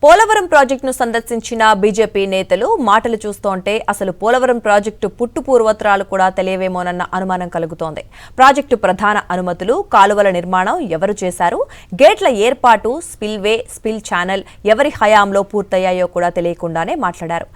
పోలవరం ప్రాజెక్టును సందర్శించిన బీజేపీ నేతలు మాటలు చూస్తుంటే అసలు పోలవరం ప్రాజెక్టు పుట్టు పూర్వోత్తరాలు కూడా తెలియవేమోనన్న అనుమానం కలుగుతోంది. ప్రాజెక్టు ప్రధాన అనుమతులు, కాలువల నిర్మాణం ఎవరు చేశారు, గేట్ల ఏర్పాటు, స్పిల్వే, స్పిల్ ఛానల్ ఎవరి హయాంలో పూర్తయ్యాయో కూడా తెలియకుండానే మాట్లాడారు.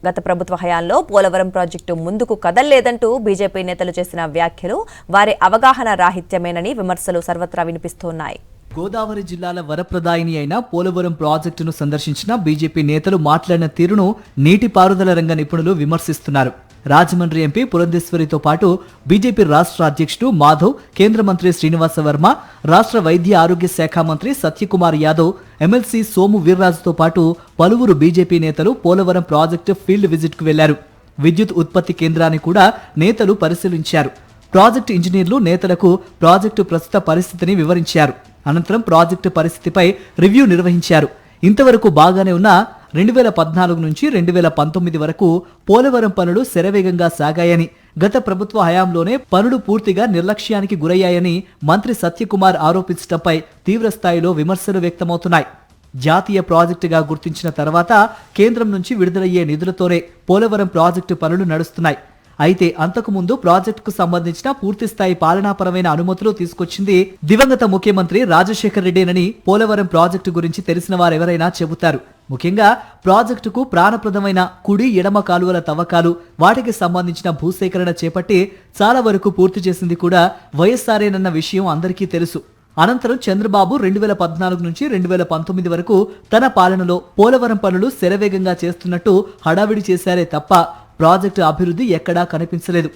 గత ప్రభుత్వ హయాంలో పోలవరం ప్రాజెక్టు ముందుకు కదల్లేదంటూ బీజేపీ నేతలు చేసిన వ్యాఖ్యలు వారి అవగాహన రాహిత్యమేనని విమర్శలు సర్వత్రా వినిపిస్తున్నాయి. గోదావరి జిల్లాల వరప్రదాయిని అయిన పోలవరం ప్రాజెక్టును సందర్శించిన బీజేపీ నేతలు మాట్లాడిన తీరును నీటిపారుదల రంగ నిపుణులు విమర్శిస్తున్నారు. రాజమండ్రి ఎంపీ పురంధేశ్వరితో పాటు బీజేపీ రాష్ట్ర అధ్యక్షుడు మాధవ్, కేంద్ర మంత్రి శ్రీనివాస వర్మ, రాష్ట్ర వైద్య ఆరోగ్య శాఖ మంత్రి సత్యకుమార్ యాదవ్, ఎమ్మెల్సీ సోము వీర్రాజుతో పాటు పలువురు బీజేపీ నేతలు పోలవరం ప్రాజెక్టు ఫీల్డ్ విజిట్ కు వెళ్లారు. విద్యుత్ ఉత్పత్తి కేంద్రాన్ని కూడా నేతలు పరిశీలించారు. ప్రాజెక్టు ఇంజనీర్లు నేతలకు ప్రాజెక్టు ప్రస్తుత పరిస్థితిని వివరించారు. అనంతరం ప్రాజెక్టు పరిస్థితిపై రివ్యూ నిర్వహించారు. ఇంతవరకు బాగానే ఉన్న 2014 నుంచి 2019 వరకు పోలవరం పనులు శరవేగంగా సాగాయని, గత ప్రభుత్వ హయాంలోనే పనులు పూర్తిగా నిర్లక్ష్యానికి గురయ్యాయని మంత్రి సత్యకుమార్ ఆరోపించడంపై తీవ్రస్థాయిలో విమర్శలు వ్యక్తమవుతున్నాయి. జాతీయ ప్రాజెక్టుగా గుర్తించిన తర్వాత కేంద్రం నుంచి విడుదలయ్యే నిధులతోనే పోలవరం ప్రాజెక్టు పనులు నడుస్తున్నాయి. అయితే అంతకుముందు ప్రాజెక్టుకు సంబంధించిన పూర్తిస్థాయి పాలనాపరమైన అనుమతులు తీసుకొచ్చింది దివంగత ముఖ్యమంత్రి రాజశేఖర రెడ్డేనని పోలవరం ప్రాజెక్టు గురించి తెలిసిన వారెవరైనా చెబుతారు. ముఖ్యంగా ప్రాజెక్టుకు ప్రాణప్రదమైన కుడి, ఎడమ కాలువల తవ్వకాలు, వాటికి సంబంధించిన భూసేకరణ చేపట్టి చాలా వరకు పూర్తి చేసింది కూడా వైఎస్ఆర్ఏనన్న విషయం అందరికీ తెలుసు. అనంతరం చంద్రబాబు 2014 నుంచి 2019 వరకు తన పాలనలో పోలవరం పనులు శరవేగంగా చేస్తున్నట్టు హడావిడి చేశారే తప్ప ప్రాజెక్టు అభివృద్ధి ఎక్కడా కనిపించలేదు.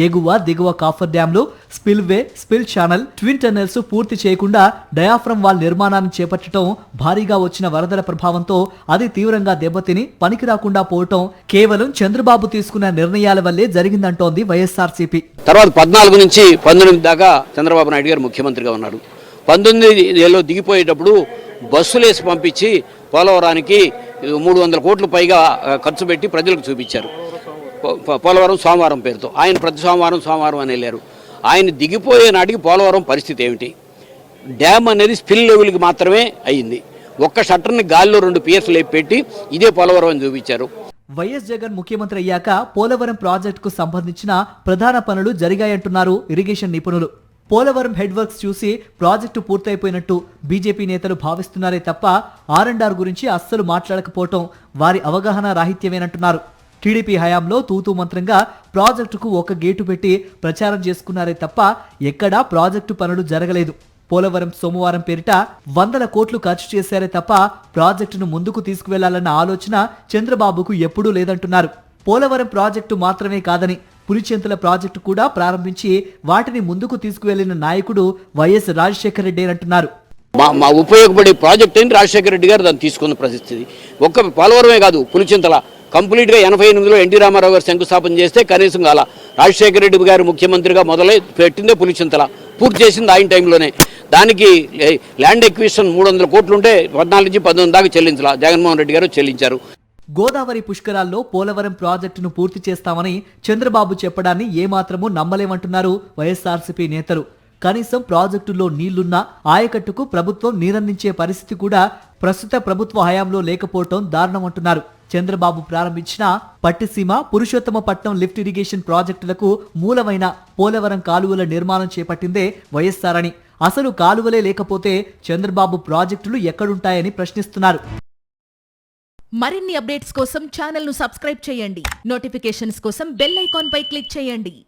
ఎగువ, దిగువ కాఫర్ డ్యాంలు, spillway, spill channel, twin tunnels పూర్తి చేయకుండా డయాఫ్రమ్ వాల్ నిర్మాణాన్ని చేపట్టడం, భారీగా వచ్చిన వరదల ప్రభావంతో అది తీవ్రంగా దెబ్బతిని పనికి రాకుండా పోవటం కేవలం చంద్రబాబు తీసుకున్న నిర్ణయాల వల్లే జరిగిందంటోంది వైఎస్ఆర్సీపీ. తర్వాత 14 నుంచి 19 దాకా చంద్రబాబు నాయుడు గారు ముఖ్యమంత్రిగా ఉన్నాడు. 19లో దిగిపోయేటప్పుడు బస్సులేసి పంపించి పోలవరానికి 300 కోట్ల పైగా ఖర్చు పెట్టి ప్రజలకు చూపించారు. పోలవరం సోమవారం పేరుతో ఆయన ప్రతి సోమవారం అని వెళ్ళారు. ఆయన దిగిపోయే నాటికి పోలవరం పరిస్థితి ఏమిటి? డ్యామ్ అనేది స్పిల్ లెవెల్కి మాత్రమే అయ్యింది. ఒక్క షట్టర్ని గాలిలో 2 పియర్స్ లేపి పెట్టి ఇదే పోలవరం అని చూపించారు. వైఎస్ జగన్ ముఖ్యమంత్రి అయ్యాక పోలవరం ప్రాజెక్టుకు సంబంధించిన ప్రధాన పనులు జరిగాయంటున్నారు ఇరిగేషన్ నిపుణులు. పోలవరం హెడ్ వర్క్స్ చూసి ప్రాజెక్టు పూర్తయిపోయినట్టు బీజేపీ నేతలు భావిస్తున్నారే తప్ప R&R గురించి అస్సలు మాట్లాడకపోవటం వారి అవగాహన రాహిత్యమేనంటున్నారు. టీడీపీ హయాంలో తూతూ మంత్రంగా ప్రాజెక్టుకు ఒక గేటు పెట్టి ప్రచారం చేసుకున్నారే తప్ప ఎక్కడా ప్రాజెక్టు పనులు జరగలేదు. పోలవరం సోమవారం పేరిట 100 కోట్లు ఖర్చు చేశారే తప్ప ప్రాజెక్టును ముందుకు తీసుకువెళ్లాలన్న ఆలోచన చంద్రబాబుకు ఎప్పుడూ లేదంటున్నారు. పోలవరం ప్రాజెక్టు మాత్రమే కాదని పులిచెంతల ప్రాజెక్టు కూడా ప్రారంభించి వాటిని ముందుకు తీసుకువెళ్లిన నాయకుడు వైఎస్ రాజశేఖర రెడ్డి అంటున్నారు. మా ఉపయోగపడే ప్రాజెక్ట్ అని రాజశేఖర రెడ్డి గారు దాన్ని తీసుకున్న పరిస్థితి. ఒక్క పోలవరమే కాదు, పులిచెంతల కంప్లీట్గా 88లో ఎన్టీ రామారావు గారు శంకుస్థాపన చేస్తే కనీసం కాల. రాజశేఖర రెడ్డి గారు ముఖ్యమంత్రిగా మొదలై పెట్టిందే పులిచెంతల, పూర్తి చేసింది ఆయన టైంలోనే. దానికి ల్యాండ్ ఎక్విజిషన్ 300 కోట్లు ఉంటే 14 నుంచి 19 దాకా చెల్లించాల. జగన్మోహన్ రెడ్డి గారు చెల్లించారు. గోదావరి పుష్కరాల్లో పోలవరం ప్రాజెక్టును పూర్తి చేస్తామని చంద్రబాబు చెప్పడాన్ని ఏమాత్రమూ నమ్మలేమంటున్నారు వైఎస్ఆర్సీపీ నేతలు. కనీసం ప్రాజెక్టుల్లో నీళ్లున్నా ఆయకట్టుకు ప్రభుత్వం నీరందించే పరిస్థితి కూడా ప్రస్తుత ప్రభుత్వ హయాంలో లేకపోవటం దారుణమంటున్నారు. చంద్రబాబు ప్రారంభించిన పట్టిసీమ, పురుషోత్తమపట్నం లిఫ్ట్ ఇరిగేషన్ ప్రాజెక్టులకు మూలమైన పోలవరం కాలువల నిర్మాణం చేపట్టిందే వైఎస్ఆర్ అని, అసలు కాలువలే లేకపోతే చంద్రబాబు ప్రాజెక్టులు ఎక్కడుంటాయని ప్రశ్నిస్తున్నారు. మరిన్ని అప్డేట్స్ కోసం ఛానల్ ను సబ్స్క్రైబ్ చేయండి. నోటిఫికేషన్స్ కోసం బెల్ ఐకాన్ పై క్లిక్ చేయండి.